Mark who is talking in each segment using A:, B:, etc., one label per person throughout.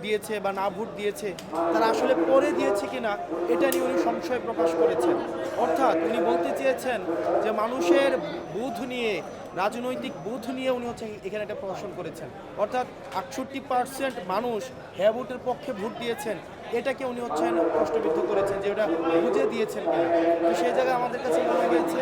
A: দিয়েছে বা না ভোট দিয়েছে তারা আসলে পরে দিয়েছে কিনা এটা নিয়ে উনি সংশয় প্রকাশ করেছেন। অর্থাৎ উনি বলতে চেয়েছেন যে মানুষের বুথ নিয়ে, রাজনৈতিক বুথ নিয়ে উনি হচ্ছে এখানে একটা প্রদর্শন করেছেন। অর্থাৎ 68% মানুষ হ্যাঁ ভোটের পক্ষে ভোট দিয়েছেন, এটাকে উনি হচ্ছেন প্রশ্নবিদ্ধ করেছেন যে ওটা বুঝে দিয়েছেন কিনা। তো সেই জায়গায় আমাদের কাছে মনে হয়েছে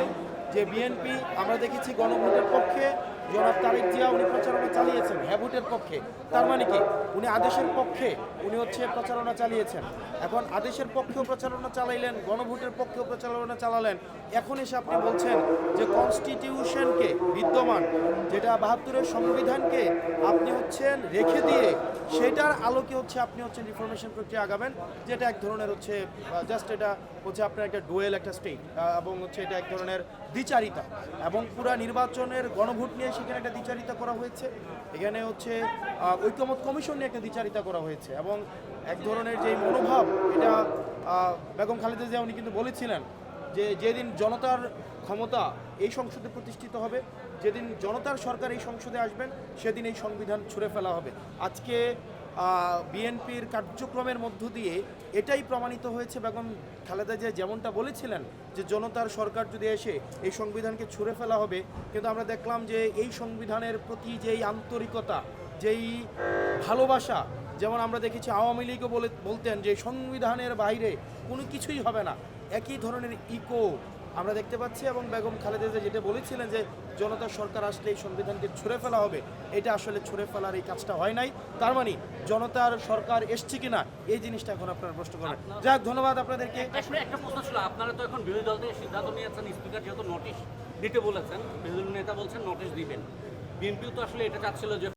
A: যে বিএনপি আমরা দেখেছি গণভোটের পক্ষে জনাব তারেক জিয়া উনি প্রচারণা চালিয়েছেন হ্যাঁ ভোটের পক্ষে। তার মানে কি উনি আদেশের পক্ষে উনি হচ্ছে প্রচারণা চালিয়েছেন। এখন আদেশের পক্ষেও প্রচারণা চালাইলেন, গণভোটের পক্ষেও প্রচারণা চালালেন। এখন এসে আপনি বলছেন যে কনস্টিটিউশনকে বিদ্যমান যেটা 72-এর সংবিধানকে আপনি হচ্ছেন রেখে দিয়ে সেটার আলোকে হচ্ছে আপনি হচ্ছেন রিফরমেশন প্রক্রিয়া আগাবেন, যেটা এক ধরনের হচ্ছে জাস্ট এটা হচ্ছে আপনার একটা ডুয়েল একটা স্টেট এবং হচ্ছে এটা এক ধরনের দ্বিচারিতা এবং পুরা নির্বাচনের গণভোট নিয়ে সেখানে একটা দ্বিচারিতা করা হয়েছে। এখানে হচ্ছে ঐক্যমত কমিশন নিয়ে একটা দ্বিচারিতা করা হয়েছে এবং এক ধরনের যে মনোভাব এটা বেগম খালেদা জিয়া উনি কিন্তু বলেছিলেন যে যেদিন জনতার ক্ষমতা এই সংসদে প্রতিষ্ঠিত হবে, যেদিন জনতার সরকার এই সংসদে আসবেন, সেদিন এই সংবিধান ছুঁড়ে ফেলা হবে। আজকে বিএনপির কার্যক্রমের মধ্য দিয়ে এটাই প্রমাণিত হয়েছে। বেগম খালেদা জিয়া যেমনটা বলেছিলেন যে জনতার সরকার যদি এসে এই সংবিধানকে ছুঁড়ে ফেলা হবে, কিন্তু আমরা দেখলাম যে এই সংবিধানের প্রতি যেই আন্তরিকতা, যেই ভালোবাসা, যেমন আমরা দেখেছি আওয়ামী লীগও বলতেন যে সংবিধানের বাইরে কোনো কিছুই হবে না, একই ধরনের ইকো আমরা দেখতে পাচ্ছি। এবং বেগম খালেদা জিয়া যেটা বলেছিলেন যে জনতার সরকার আসলে এই সংবিধানকে ছুঁড়ে ফেলা হবে, এটা আসলে ছুঁড়ে ফেলার এই কাজটা হয় নাই। তার মানে জনতার সরকার এসছে কিনা এই জিনিসটা এখন আপনারা প্রশ্ন করেন। যাক, ধন্যবাদ আপনাদেরকে।
B: একটা প্রশ্ন ছিল, আপনারা তো এখন বিরোধী দল থেকে সিদ্ধান্ত নিয়েছেন, স্পিকার যেহেতু নোটিশ দিতে বলেছেন, বিরোধী নেতা বলছেন নোটিশ দিবেন, বিএনপিও তো আসলে এটা চাচ্ছিল যে